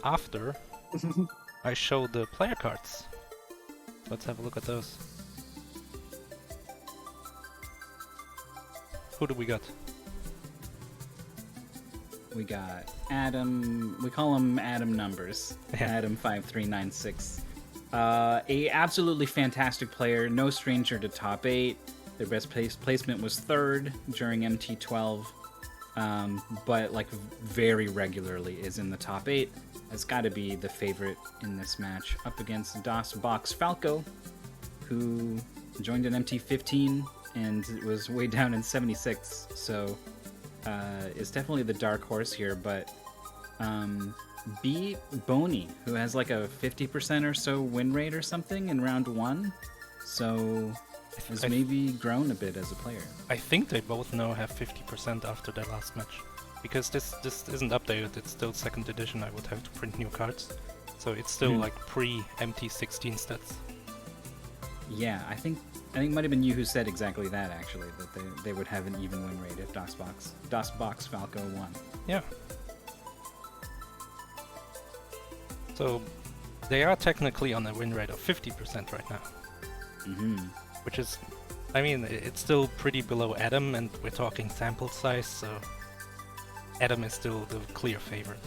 after I show the player cards. Let's have a look at those. Who do we got? We got Adam, we call him Adam Numbers, Yeah. Adam5396. A absolutely fantastic player, no stranger to top 8. Their best placement was 3rd during MT12, but like very regularly is in the top 8. Has got to be the favorite in this match, up against dosboxfalco, who joined in MT15 and was way down in 76, so is definitely the dark horse here, but beat Boney, who has like a 50% or so win rate or something in round 1, so has maybe grown a bit as a player. I think they both now have 50% after their last match. Because this isn't updated, it's still 2nd edition, I would have to print new cards. So it's still like pre-MT16 stats. Yeah, I think it might have been you who said exactly that, actually, that they would have an even win rate if dosboxfalco won. Yeah. So they are technically on a win rate of 50% right now. Which is, I mean, it's still pretty below Adam, and we're talking sample size, so Adam is still the clear favorite.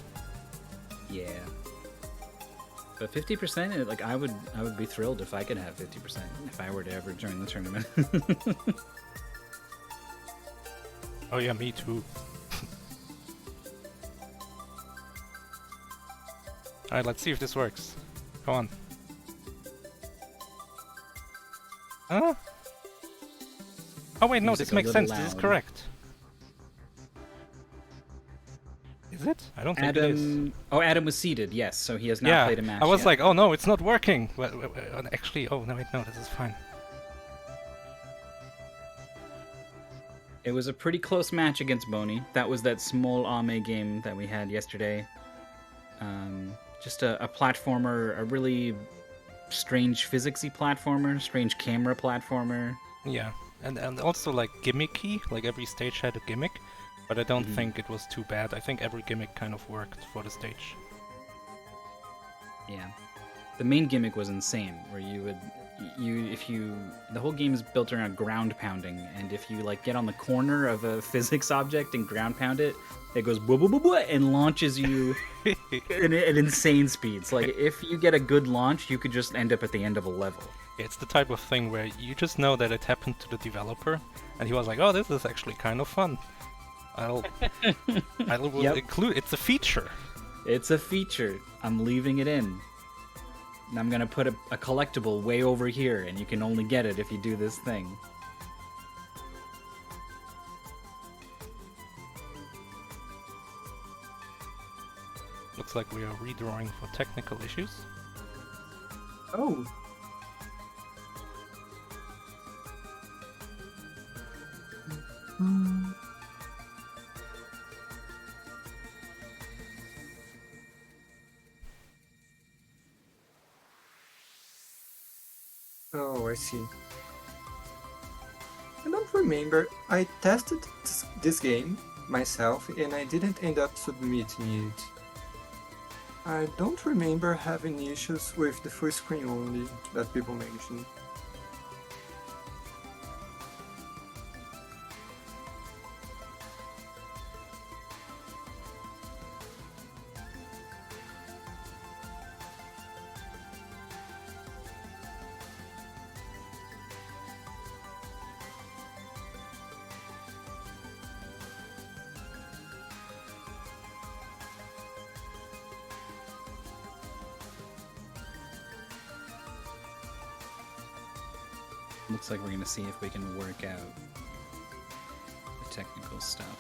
Yeah. But 50%, like I would be thrilled if I could have 50% if I were to ever join the tournament. Oh yeah, me too. Alright, let's see if this works. Come on. Huh? Oh wait, no, Music this makes a sense. little This is loud. correct. Is it? I don't think it is. Oh, Adam was seeded, yes, so he has not played a match I was yet. like, oh no, it's not working. Well, actually, oh no, wait, no, this is fine. It was a pretty close match against Boney. That was that small Ame game that we had yesterday. Just a platformer, a really strange physicsy platformer, strange camera platformer. Yeah, and also like gimmicky, like every stage had a gimmick, but I don't think it was too bad. I think every gimmick kind of worked for the stage. Yeah. The main gimmick was insane, where the whole game is built around ground pounding, and if you like get on the corner of a physics object and ground pound it, it goes blah blah blah blah and launches you at insane speeds. Like if you get a good launch, you could just end up at the end of a level. It's the type of thing where you just know that it happened to the developer, and he was like, "Oh, this is actually kind of fun. I'll include. It's a feature. It's a feature. I'm leaving it in. And I'm gonna put a collectible way over here, and you can only get it if you do this thing." Looks like we are redrawing for technical issues. Oh. Oh, I see. I don't remember. I tested this game myself and I didn't end up submitting it. I don't remember having issues with the full screen only that people mentioned. Looks like we're gonna see if we can work out the technical stuff.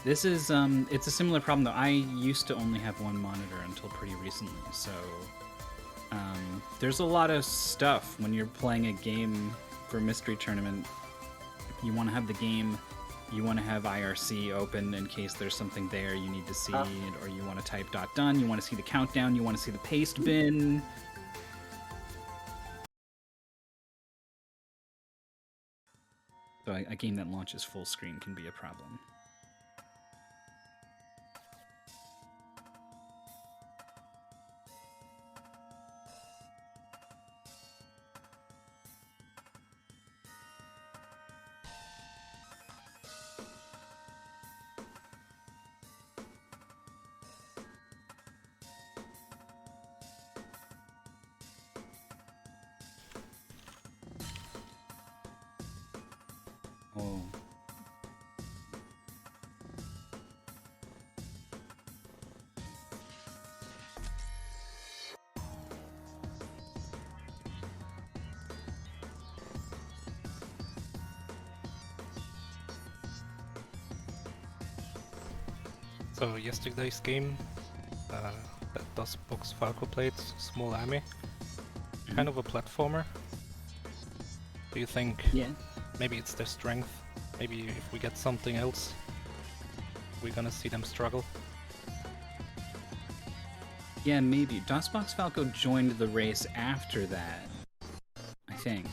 This is it's a similar problem though. I used to only have one monitor until pretty recently, so there's a lot of stuff when you're playing a game for a mystery tournament. You want to have the game, you want to have IRC open in case there's something there you need to see, or you want to type .done, you want to see the countdown, you want to see the paste bin. So a game that launches full screen can be a problem. So yesterday's game, that dosboxfalco played, Small Army, kind of a platformer. Do you think maybe it's their strength? Maybe if we get something else, we're gonna see them struggle? Yeah, maybe. dosboxfalco joined the race after that, I think.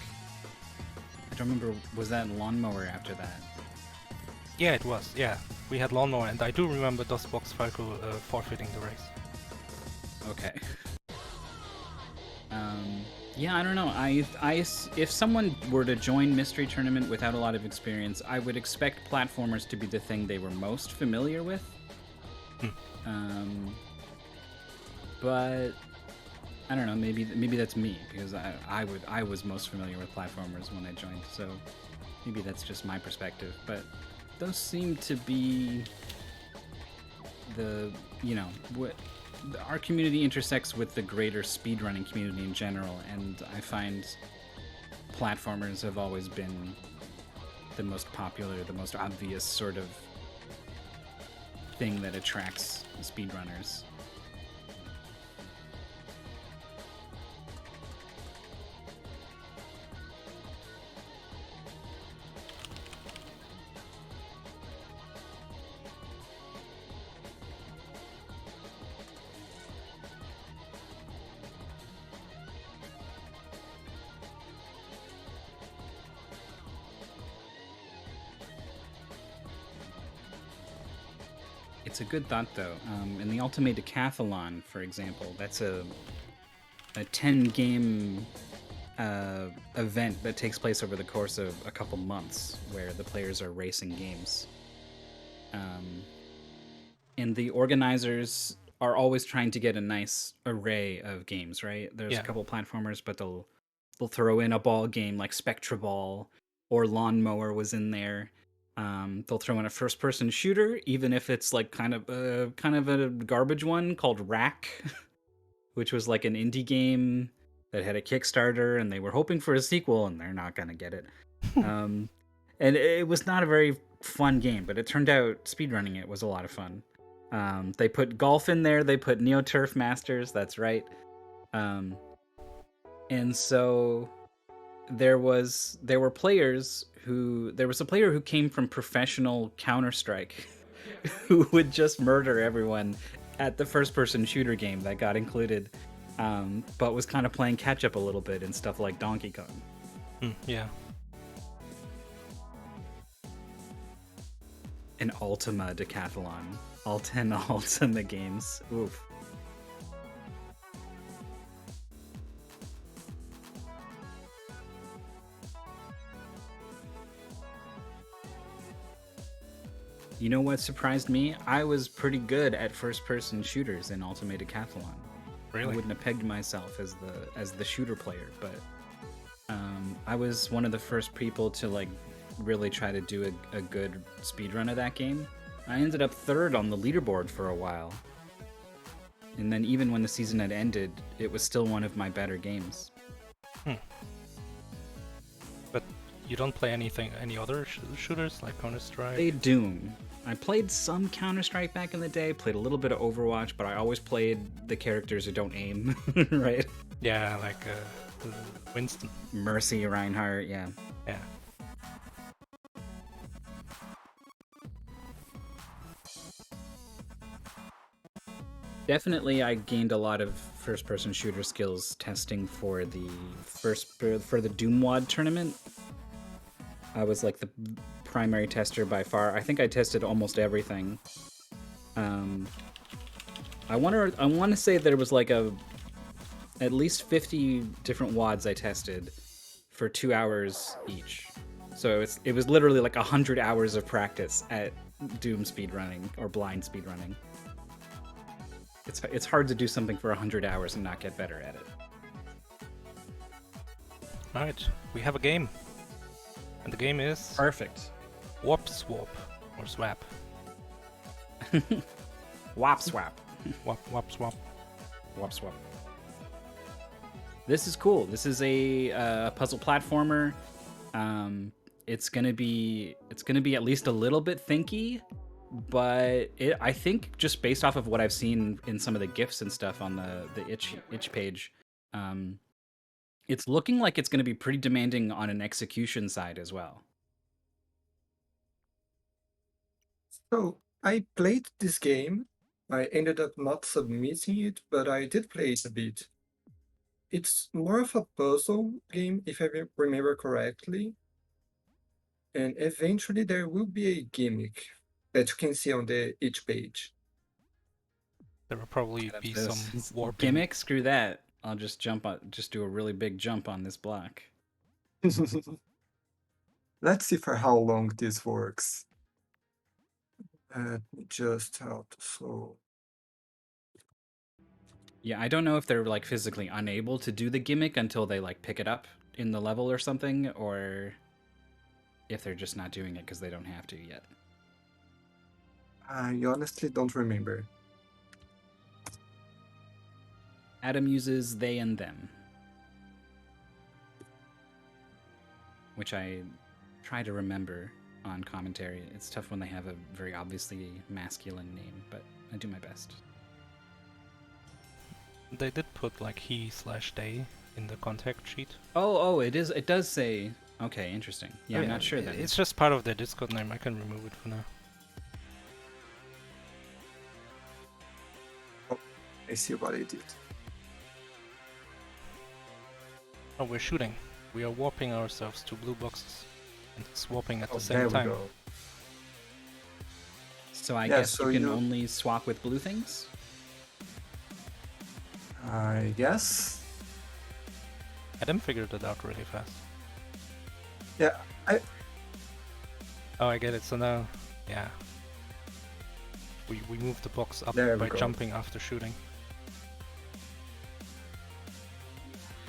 I don't remember, was that Lawnmower after that? Yeah, it was, yeah. We had Lawnmower, and I do remember dosboxfalco forfeiting the race. Okay. Yeah, I don't know. If someone were to join Mystery Tournament without a lot of experience, I would expect platformers to be the thing they were most familiar with. But I don't know. Maybe that's me, because I was most familiar with platformers when I joined. So maybe that's just my perspective. But those seem to be the what. Our community intersects with the greater speedrunning community in general, and I find platformers have always been the most popular, the most obvious sort of thing that attracts speedrunners. It's a good thought, though. In the Ultimate Decathlon, for example, that's a 10-game event that takes place over the course of a couple months, where the players are racing games. And the organizers are always trying to get a nice array of games, right? There's a couple platformers, but they'll throw in a ball game like Spectra Ball, or Lawnmower was in there. They'll throw in a first-person shooter, even if it's like kind of a garbage one called Rack, which was like an indie game that had a Kickstarter, and they were hoping for a sequel, and they're not gonna get it. And it was not a very fun game, but it turned out speedrunning it was a lot of fun. They put golf in there. They put Neo Turf Masters. That's right. And so there was a player who came from professional Counter-Strike who would just murder everyone at the first-person shooter game that got included, but was kind of playing catch-up a little bit in stuff like Donkey Kong. Yeah. An Ultima Decathlon. All 10 Ultima games. Oof. You know what surprised me? I was pretty good at first-person shooters in Ultimate Decathlon. Really? I wouldn't have pegged myself as the shooter player, but I was one of the first people to like really try to do a good speedrun of that game. I ended up third on the leaderboard for a while. And then even when the season had ended, it was still one of my better games. But you don't play any other shooters like Counter-Strike? Played Doom. I played some Counter-Strike back in the day, played a little bit of Overwatch, but I always played the characters who don't aim, right? Yeah, like Winston. Mercy, Reinhardt, yeah. Yeah. Definitely, I gained a lot of first-person shooter skills testing for the Doomwad tournament. I was like the primary tester by far. I think I tested almost everything. I want to say there was like at least 50 different WADs I tested for 2 hours each. So it was literally like 100 hours of practice at Doom speedrunning or blind speedrunning. It's hard to do something for 100 hours and not get better at it. Alright, we have a game. And the game is... Perfect. Warpswap or swap. Warpswap. Warpswap. Warpswap. This is cool. This is a puzzle platformer. It's gonna be at least a little bit thinky, but I think just based off of what I've seen in some of the GIFs and stuff on the itch page, it's looking like it's gonna be pretty demanding on an execution side as well. So I played this game. I ended up not submitting it, but I did play it a bit. It's more of a puzzle game, if I remember correctly. And eventually there will be a gimmick that you can see on each page. There will probably be some warping. Gimmick. Screw that. I'll just do a really big jump on this block. Let's see for how long this works. Just how to slow. Yeah, I don't know if they're like physically unable to do the gimmick until they like pick it up in the level or something, or if they're just not doing it because they don't have to yet. I honestly don't remember. Adam uses they and them, which I try to remember on commentary. It's tough when they have a very obviously masculine name, but I do my best. They did put like he/they in the contact sheet. Oh, it does say. Okay, interesting. Yeah, I'm not sure then. It's just part of their Discord name. I can remove it for now. Oh, I see what I did. Oh, we're shooting. We are warping ourselves to blue boxes and swapping at the There same time. we go. So I Yeah, guess so you can you- only swap with blue things? I guess. Adam figured it out really fast. Yeah, Oh, I get it. So now, yeah. We move the box up There we by go. jumping after shooting.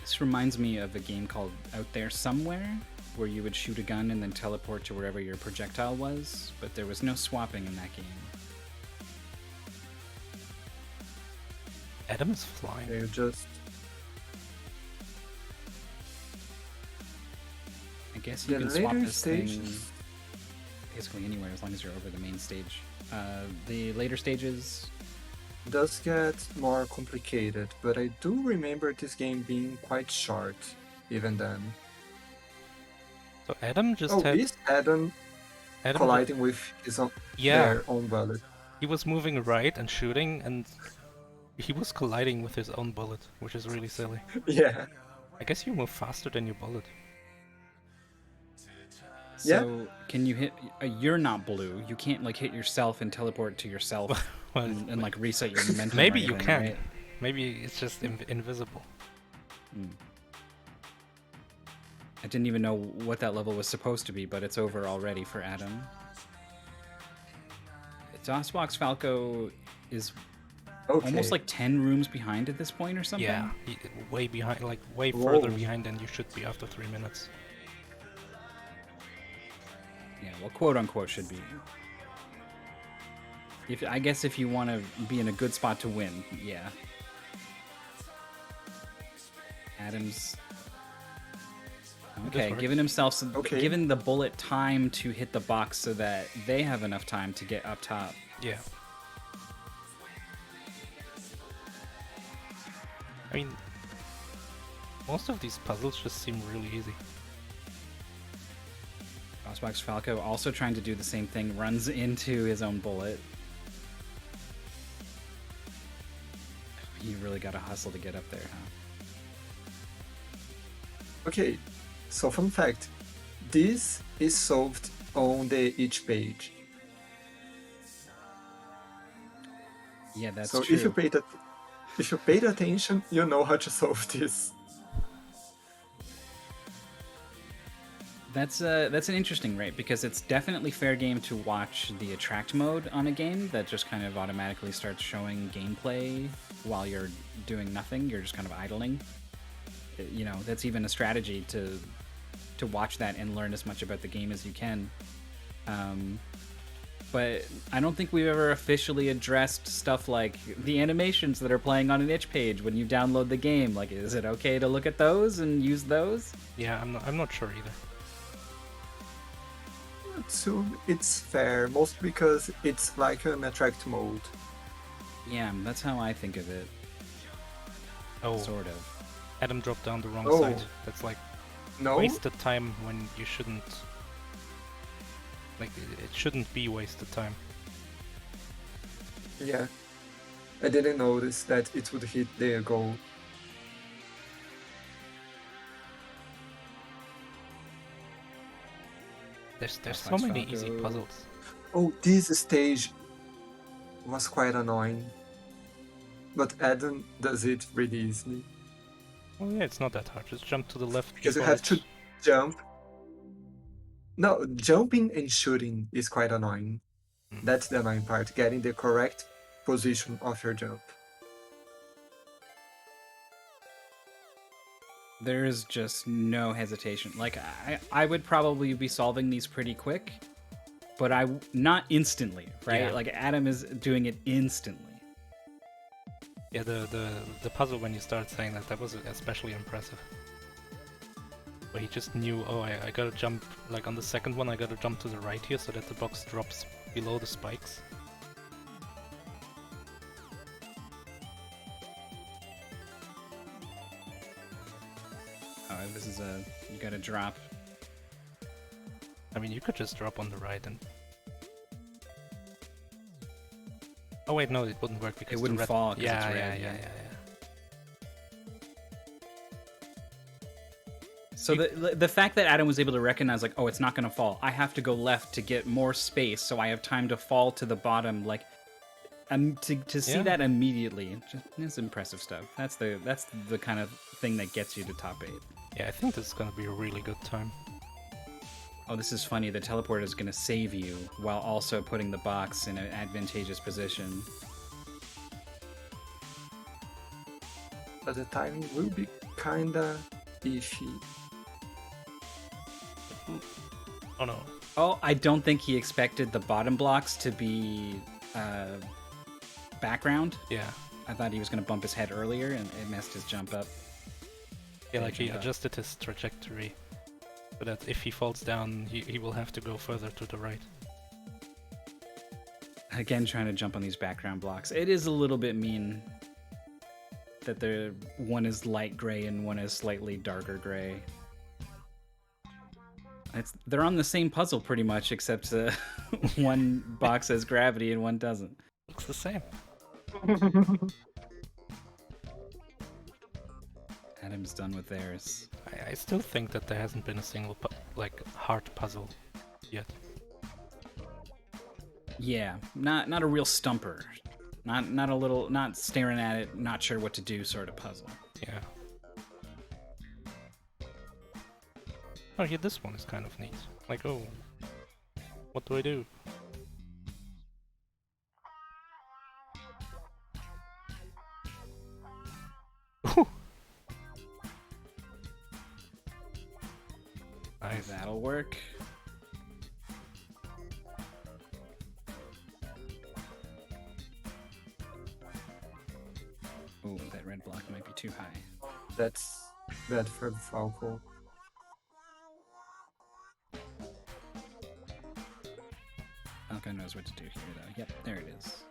This reminds me of a game called Out There Somewhere, where you would shoot a gun and then teleport to wherever your projectile was, but there was no swapping in that game. Adam's flying. you just. I guess you The can swap later this thing stages basically anywhere as long as you're over the main stage. The later stages, does get more complicated, but I do remember this game being quite short, even then. So Adam just Oh, had is Adam Adam colliding with his own, Yeah. their own bullet? He was moving right and shooting, and he was colliding with his own bullet, which is really silly. Yeah. I guess you move faster than your bullet. Yeah. so can you hit... you're not blue. You can't like hit yourself and teleport to yourself Well, and like reset your momentum. maybe or you anything, can. right? Maybe it's just invisible. I didn't even know what that level was supposed to be, but it's over already for Adam. dosboxfalco is Okay. almost like 10 rooms behind at this point or something. Yeah, way behind, like way Whoa. further behind than you should be after 3 minutes. Yeah, well, quote unquote should be. I guess if you want to be in a good spot to win, yeah. Adam's okay, works. giving himself some, Okay. giving the bullet time to hit the box so that they have enough time to get up top. Yeah. I mean, most of these puzzles just seem really easy. dosboxfalco also trying to do the same thing, runs into his own bullet. You really gotta hustle to get up there, huh? Okay, so fun fact, this is solved on each page. Yeah, that's so true. if you paid attention, you know how to solve this. That's an interesting rate because it's definitely fair game to watch the attract mode on a game that just kind of automatically starts showing gameplay while you're doing nothing. You're just kind of idling. You know, that's even a strategy to watch that and learn as much about the game as you can. But I don't think we've ever officially addressed stuff like the animations that are playing on an itch page when you download the game. Like, is it okay to look at those and use those? Yeah, I'm not sure either. So it's fair, mostly because it's like an attract mode. Yeah, that's how I think of it. Oh, Sort of. Adam dropped down the wrong Oh. side. That's like No? wasted time when you shouldn't. Like, it shouldn't be wasted time. Yeah. I didn't notice that it would hit their goal. There's That's so nice, many Falco. easy puzzles. Oh, this stage was quite annoying. But Adam does it really easily. Oh yeah, it's not that hard. Just jump to the left. Because you before have to it- jump. No, jumping and shooting is quite annoying. That's the annoying part, getting the correct position of your jump. There is just no hesitation. Like, I would probably be solving these pretty quick, but not instantly, right? Yeah. Like, Adam is doing it instantly. Yeah, the puzzle when you started saying that was especially impressive. Where he just knew, oh, I gotta jump, like on the second one I gotta jump to the right here so that the box drops below the spikes. Oh, this is you gotta drop. I mean, you could just drop on the right and... Oh wait, no, it wouldn't work because It wouldn't the red... fall 'cause yeah, it's red, yeah. yeah. So the fact that Adam was able to recognize, like, oh, it's not gonna fall. I have to go left to get more space, so I have time to fall to the bottom. Like, to see Yeah. that immediately, it's impressive stuff. That's the kind of thing that gets you to top 8. Yeah, I think this is gonna be a really good time. Oh, this is funny. The teleporter is gonna save you while also putting the box in an advantageous position. But the timing will be kinda iffy. Oh no. Oh, I don't think he expected the bottom blocks to be background. Yeah. I thought he was going to bump his head earlier, and it messed his jump up. Yeah, like he jump up. adjusted his trajectory so that if he falls down, he will have to go further to the right. Again, trying to jump on these background blocks. It is a little bit mean that one is light gray and one is slightly darker gray. They're on the same puzzle pretty much, except one box has gravity and one doesn't. Looks the same. Adam's done with theirs. I still think that there hasn't been a single hard puzzle yet. Yeah, not a real stumper. Not staring at it, not sure what to do sort of puzzle. Yeah. Oh yeah, this one is kind of neat. Like, oh, what do I do? Nice. That'll work. Oh, that red block might be too high. That's bad for Falco. Falco knows what to do here, though. Yep, there it is.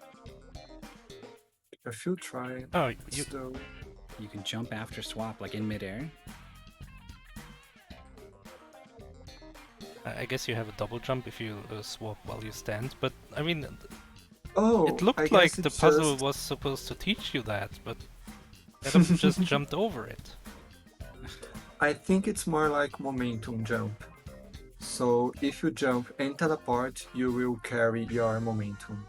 If you try, Oh, you, so You can jump after swap, like in midair. I guess you have a double jump if you swap while you stand, but I mean, oh, it I looked guess like the it's puzzle just- was supposed to teach you that, but Adam just jumped over it. I think it's more like momentum jump. So if you jump and teleport, you will carry your momentum.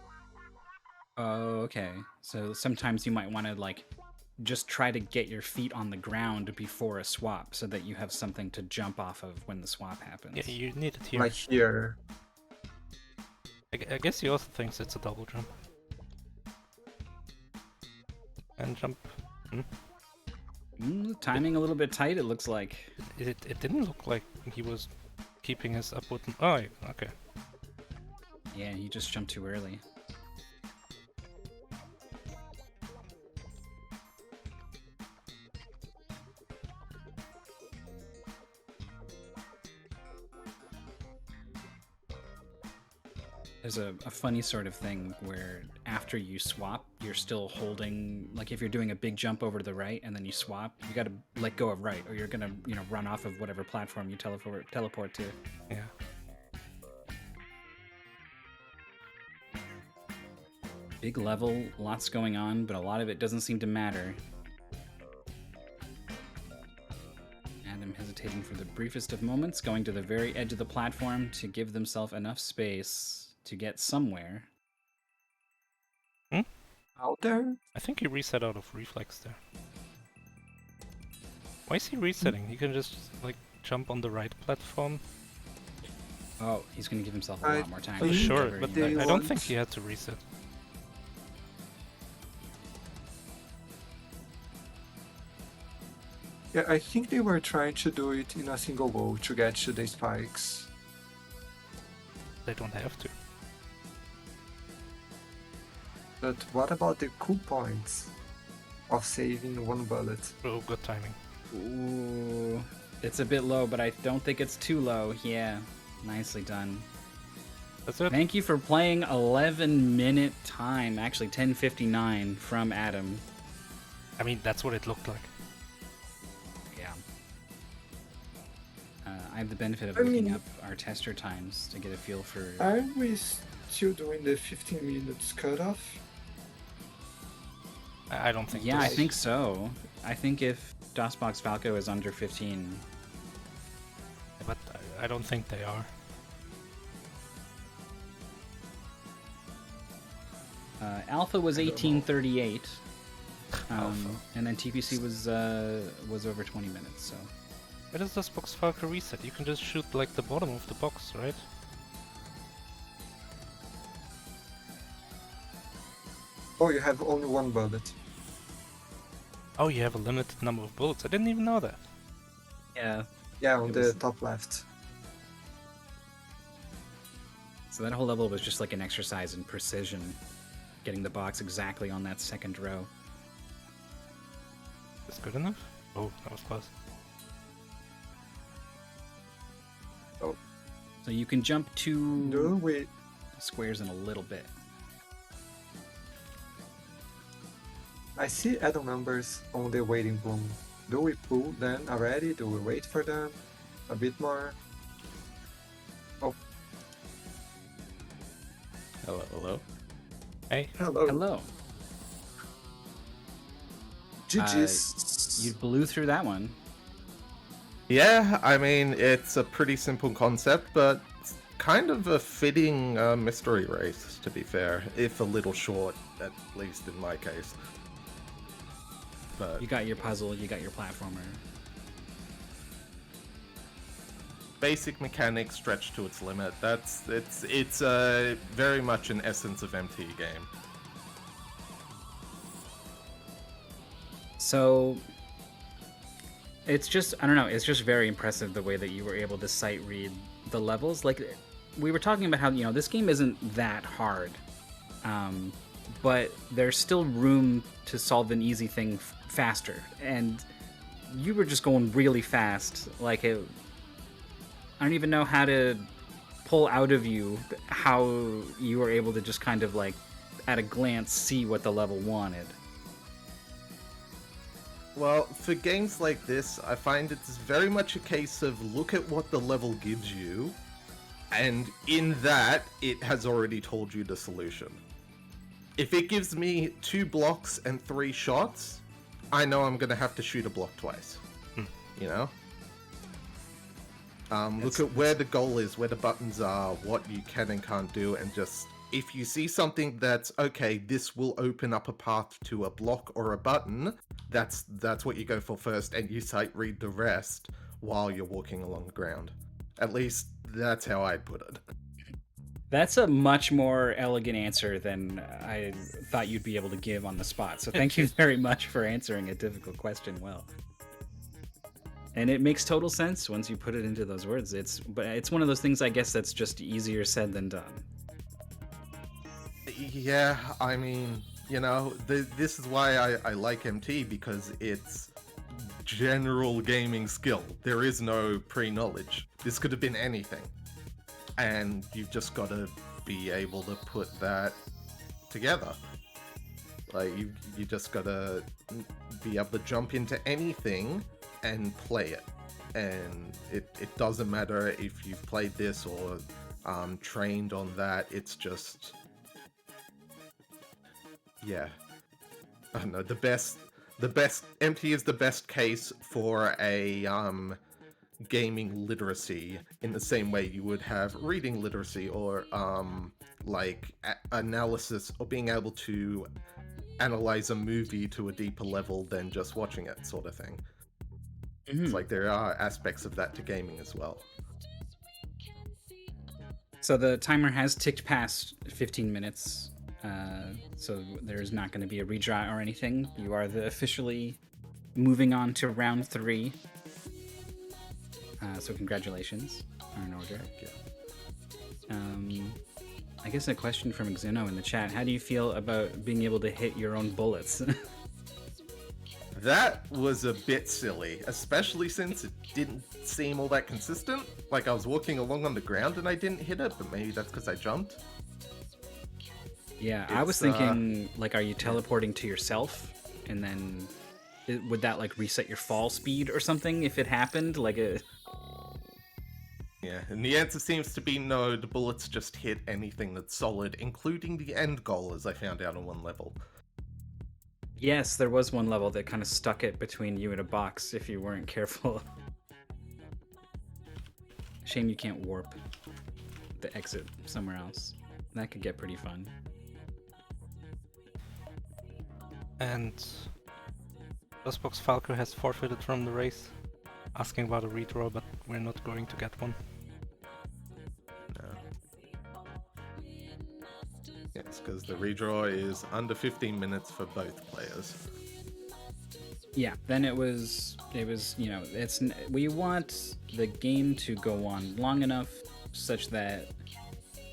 Oh, okay. So sometimes you might want to, like, just try to get your feet on the ground before a swap so that you have something to jump off of when the swap happens. Yeah, you need it here. Like here. I guess he also thinks it's a double jump. And jump. Timing a little bit tight, it looks like. It didn't look like he was keeping his upward... Oh, okay. Yeah, you just jumped too early. There's a funny sort of thing where after you swap, you're still holding, like if you're doing a big jump over to the right and then you swap, you gotta let go of right or you're gonna, run off of whatever platform you teleport to. Yeah. Big level, lots going on, but a lot of it doesn't seem to matter. Adam hesitating for the briefest of moments, going to the very edge of the platform to give themselves enough space to get somewhere. Out there? I think he reset out of reflex there. Why is he resetting? He can just, like, jump on the right platform. Oh, he's gonna give himself a lot more time. think Sure, recover, but you know. I don't think he had to reset. Yeah, I think they were trying to do it in a single go to get to the spikes. They don't have to. But what about the cool points of saving one bullet? Oh, good timing. Ooh, it's a bit low, but I don't think it's too low. Yeah, nicely done. That's it. Thank you for playing 11-minute time, actually 10:59 from Adam. I mean, that's what it looked like. Yeah. I have the benefit of I looking mean- up our tester times to get a feel for... Are we still doing the 15 minutes cutoff? I don't think. Yeah, I this- think so. I think if dosboxfalco is under 15... But I don't think they are. Alpha was 1838, Alpha. and then TPC was over 20 minutes. So Where does this box Falco reset? You can just shoot like the bottom of the box, right? Oh, you have only one bullet. Oh, you have a limited number of bullets. I didn't even know that. yeah, Yeah, on It the was- top left. so that whole level was just like an exercise in precision, getting the box exactly on that second row. Is good enough? Oh, that was close. So you can jump two No, wait. squares in a little bit. I see Adam numbers on the waiting bloom. Do we pull them already? Do we wait for them? A bit more? Oh, Hello, hello. Hey, hello. Hello. GG's. You blew through that one. Yeah, I mean, it's a pretty simple concept, but it's kind of a fitting mystery race, to be fair. If a little short, at least in my case. But You got your puzzle, you got your platformer. basic mechanics stretched to its limit. It's very much an essence of MT game. So it's just, I don't know, it's just very impressive the way that you were able to sight read the levels. Like, we were talking about how, this game isn't that hard, but there's still room to solve an easy thing faster. And you were just going really fast. Like, I don't even know how to pull out of you how you were able to just kind of, like, at a glance, see what the level wanted. Well, for games like this, I find it's very much a case of look at what the level gives you, and in that, it has already told you the solution. If it gives me 2 blocks and 3 shots, I know I'm gonna have to shoot a block twice. You know? Look at where the goal is, where the buttons are, what you can and can't do, and just... If you see something that's, okay, this will open up a path to a block or a button, that's what you go for first, and you sight read the rest while you're walking along the ground. At least, that's how I'd put it. That's a much more elegant answer than I thought you'd be able to give on the spot. So thank you very much for answering a difficult question well. And it makes total sense once you put it into those words. But it's one of those things, I guess, that's just easier said than done. Yeah, I mean, this is why I like MT, because it's general gaming skill. There is no pre-knowledge. This could have been anything. And you've just got to be able to put that together. Like, you just got to be able to jump into anything and play it. And it doesn't matter if you've played this or trained on that. It's just... Yeah. I don't know, the best MT is the best case for a gaming literacy, in the same way you would have reading literacy, or analysis, or being able to analyze a movie to a deeper level than just watching it, sort of thing. It's like there are aspects of that to gaming as well. So the timer has ticked past 15 minutes. So there's not going to be a redraw or anything. You are officially moving on to round 3. So congratulations are in order. I guess a question from Xeno in the chat. How do you feel about being able to hit your own bullets? That was a bit silly, especially since it didn't seem all that consistent. Like, I was walking along on the ground and I didn't hit it, but maybe that's because I jumped. Yeah, I was thinking, like, are you teleporting to yourself? And then would that, like, reset your fall speed or something if it happened? Yeah, and the answer seems to be no, the bullets just hit anything that's solid, including the end goal, as I found out on one level. Yes, there was one level that kind of stuck it between you and a box if you weren't careful. Shame you can't warp the exit somewhere else. That could get pretty fun. And dosboxfalco has forfeited from the race, asking about a redraw, but we're not going to get one. No. Yes, because the redraw is under 15 minutes for both players. Yeah, then it was we want the game to go on long enough such that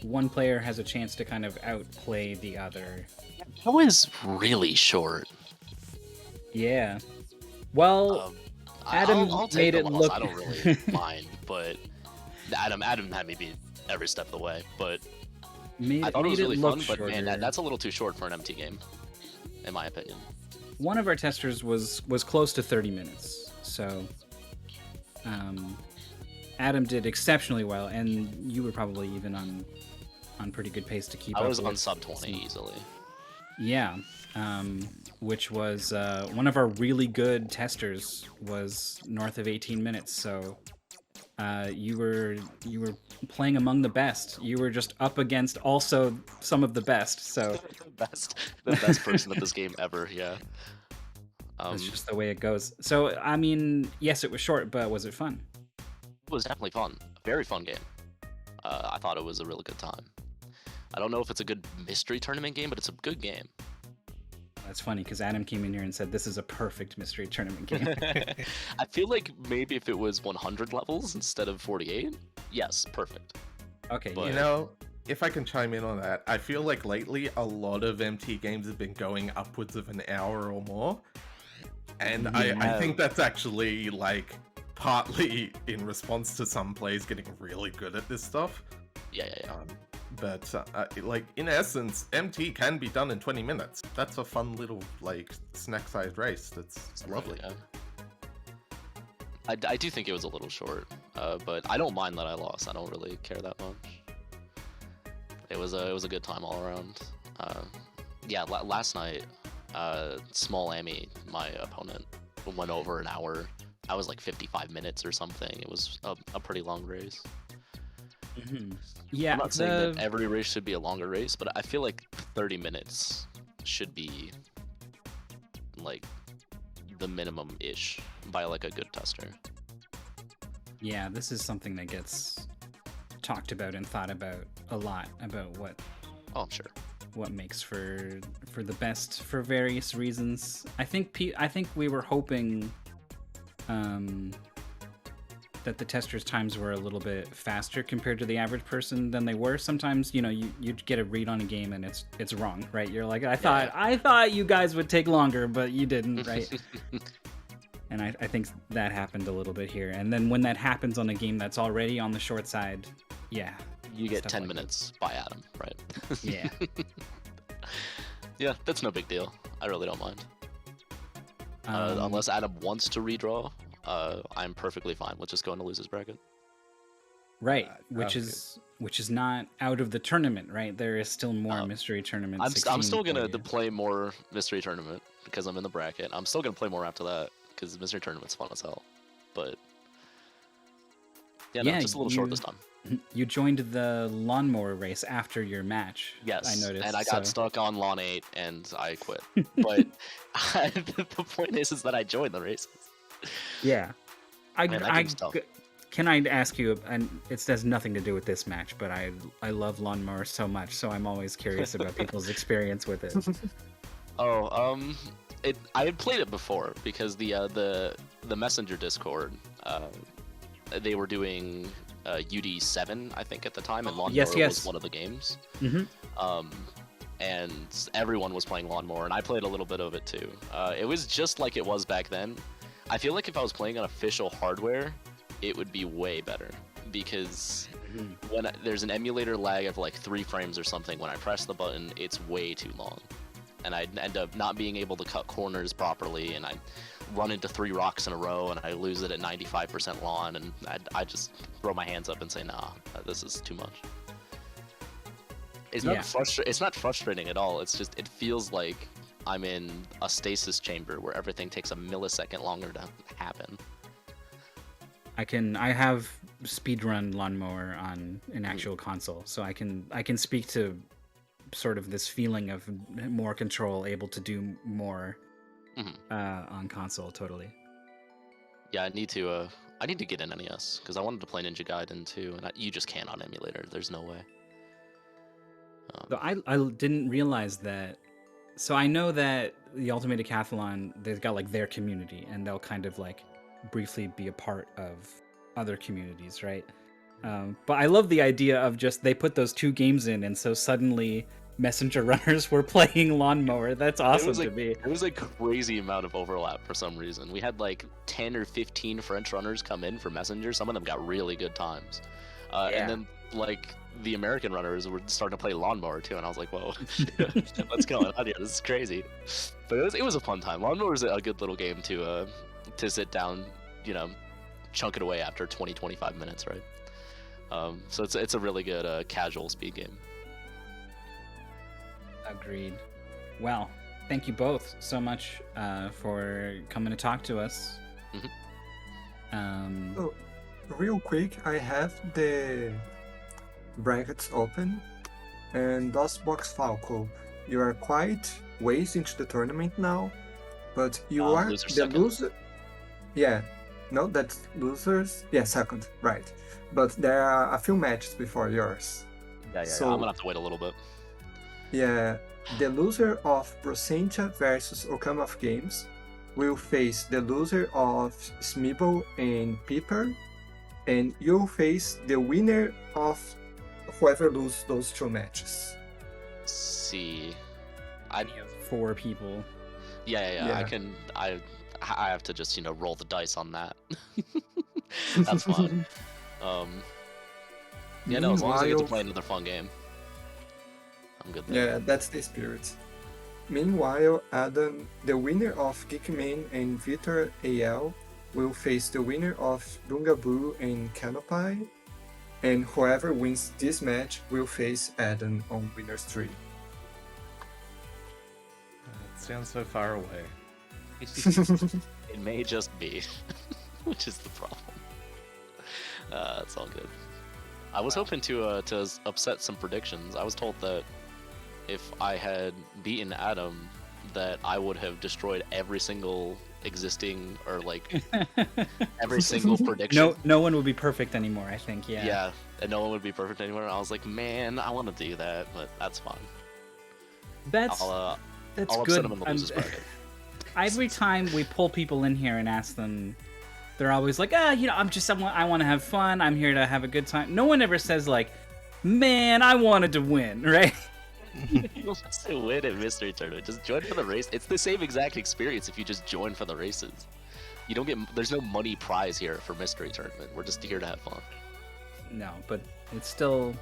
one player has a chance to kind of outplay the other. That was really short. Yeah. Well, Adam I'll take made the it loss. look. I don't really mind, but Adam had me beat every step of the way. But I thought it was really fun. But man, that's a little too short for an MT game, in my opinion. One of our testers was close to 30 minutes, so Adam did exceptionally well, and you were probably even on pretty good pace to keep up. I was on sub 20 easily. Yeah, which was one of our really good testers was north of 18 minutes. So you were playing among the best. You were just up against also some of the best. So the best person at this game ever. Yeah. That's just the way it goes. So I mean, yes, it was short, but was it fun? It was definitely fun. A very fun game. I thought it was a really good time. I don't know if it's a good mystery tournament game, but it's a good game. That's funny, because Adam came in here and said this is a perfect mystery tournament game. I feel like maybe if it was 100 levels instead of 48, yes, perfect. Okay, But- You know, if I can chime in on that, I feel like lately a lot of MT games have been going upwards of an hour or more. And I think that's actually, like, partly in response to some players getting really good at this stuff. Yeah. But like, in essence, MT can be done in 20 minutes. That's a fun little, like, snack-sized race. That's lovely. Yeah. I do think it was a little short, but I don't mind that I lost. I don't really care that much. It was a good time all around. Last night, Small Amy, my opponent, went over an hour. I was like 55 minutes or something. It was a pretty long race. Mm-hmm. Yeah, I'm not saying that every race should be a longer race, but I feel like 30 minutes should be like the minimum-ish by like a good tester. Yeah, this is something that gets talked about and thought about a lot, about what I'm sure. What makes for the best for various reasons. I think we were hoping that the testers' times were a little bit faster compared to the average person than they were. Sometimes, you get a read on a game and it's wrong, right? You're like, I thought you guys would take longer, but you didn't, right? And I think that happened a little bit here. And then when that happens on a game that's already on the short side, yeah. You get 10 minutes by Adam, right? Yeah. Yeah, that's no big deal. I really don't mind. Unless Adam wants to redraw, I'm perfectly fine with just going to losers bracket. Right, which is not out of the tournament, right? There is still more mystery tournament. I'm still gonna play more mystery tournament because I'm in the bracket. I'm still gonna play more after that because mystery tournament's fun as hell. But yeah, just a little short this time. You joined the lawnmower race after your match. Yes, I noticed, and I got stuck on lawn 8 and I quit. But the point is that I joined the races. Yeah, tough. Can I ask you? And it has nothing to do with this match, but I love lawnmowers so much, so I'm always curious about people's experience with it. I had played it before because the Messenger Discord, they were doing UD7, I think, at the time, and Lawnmower was one of the games. Mm-hmm. And everyone was playing Lawnmower, and I played a little bit of it too. It was just like it was back then. I feel like if I was playing on official hardware, it would be way better because when there's an emulator lag of like 3 frames or something, when I press the button, it's way too long. And I'd end up not being able to cut corners properly, and I'd run into 3 rocks in a row, and I lose it at 95% lawn, and I just throw my hands up and say, nah, this is too much. It's not frustrating at all. It's just, it feels like I'm in a stasis chamber where everything takes a millisecond longer to happen. I have speedrun Lawnmower on an actual console, so I can speak to sort of this feeling of more control, able to do more on console. Totally. Yeah, I need to get an NES because I wanted to play Ninja Gaiden too, and you just can't on emulator. There's no way. So I didn't realize that. So I know that the Ultimate Decathlon, they've got like their community, and they'll kind of like briefly be a part of other communities, right? But I love the idea of just they put those 2 games in, and so suddenly Messenger runners were playing Lawnmower. That's awesome to me. It was a crazy amount of overlap for some reason. We had like 10 or 15 French runners come in for Messenger. Some of them got really good times. And then like the American runners were starting to play Lawnmower too, and I was like, whoa, what's going on here? This is crazy. But it was a fun time. Lawnmower is a good little game to sit down, chunk it away after 20-25 minutes, right? So it's a really good casual speed game. Agreed. Well, thank you both so much for coming to talk to us. Oh, real quick, I have the brackets open, and dosboxfalco, you are quite ways into the tournament now, but you are the loser. Yeah, no, that's losers. Yeah, second, right. But there are a few matches before yours. Yeah, so, I'm gonna have to wait a little bit. Yeah, the loser of Procentia versus Okama Games will face the loser of Smeeble and Pepper, and you'll face the winner of whoever loses those 2 matches. See, I have 4 people. Yeah. I have to just roll the dice on that. That's fine. Yeah, no, as long as I get to play another fun game, I'm good there. Yeah, that's the spirit. Meanwhile, Adam, the winner of Geekman and Victor AL, will face the winner of Dungaboo and Canopy, and whoever wins this match will face Adam on Winners 3. It sounds so far away. It may just be, which is the problem. It's all good. I was hoping to upset some predictions. I was told that if I had beaten Adam, that I would have destroyed every single existing or like every single prediction. No one would be perfect anymore, I think. Yeah, and no one would be perfect anymore. I was like, man, I want to do that, but that's fine. That's I'll good. upset him in the losers bracket. Every time we pull people in here and ask them they're always like, I'm just someone, I want to have fun. I'm here to have a good time. No one ever says like, man, I wanted to win, right? You want to win at mystery tournament? Just join for the race. It's the same exact experience if you just join for the races. You don't get. There's no money prize here for mystery tournament. We're just here to have fun. No, but it's still.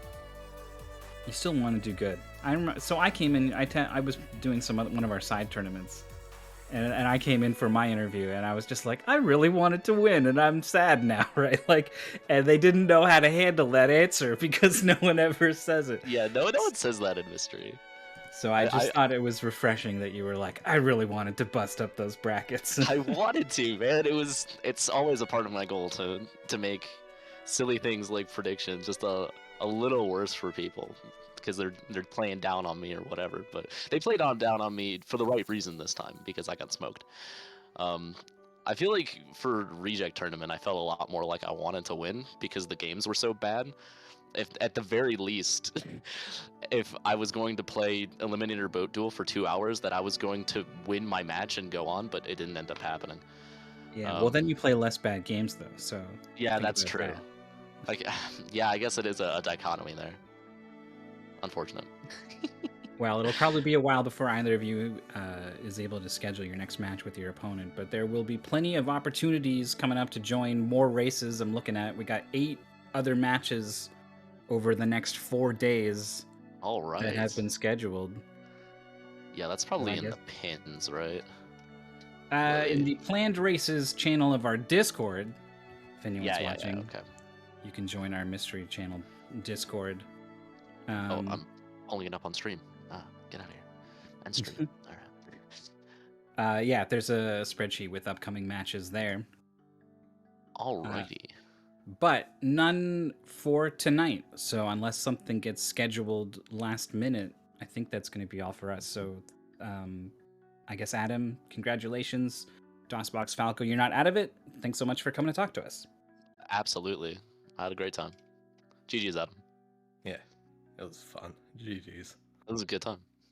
You still want to do good. So I came in. I was doing one of our side tournaments, and I came in for my interview, and I was just like, I really wanted to win, and I'm sad now, right? Like, and they didn't know how to handle that answer because no one ever says it. Yeah, no one says that in mystery. So I thought it was refreshing that you were like, I really wanted to bust up those brackets. I wanted to, man. It's always a part of my goal to make silly things like predictions just a little worse for people because they're playing down on me or whatever. But they played down on me for the right reason this time because I got smoked. I feel like for reject tournament, I felt a lot more like I wanted to win because the games were so bad. If at the very least, if I was going to play Eliminator Boat Duel for 2 hours, that I was going to win my match and go on, but it didn't end up happening. Yeah, well, then you play less bad games, though, so... Yeah, that's true. That. Like, yeah, I guess it is a dichotomy there. Unfortunate. Well, it'll probably be a while before either of you is able to schedule your next match with your opponent, but there will be plenty of opportunities coming up to join more races. I'm looking at, we got 8 other matches over the next 4 days. All right. That have been scheduled. Yeah, that's probably in the pins, right? In the planned races channel of our Discord, if anyone's watching, okay. You can join our mystery channel Discord. I'm pulling it up on stream. Get out of here. And stream. All right. Yeah, there's a spreadsheet with upcoming matches there. Alrighty. But none for tonight. So unless something gets scheduled last minute, I think that's going to be all for us. So I guess, Adam, congratulations. dosboxfalco, you're not out of it. Thanks so much for coming to talk to us. Absolutely. I had a great time. GG's, Adam. Yeah, it was fun. GG's. It was a good time.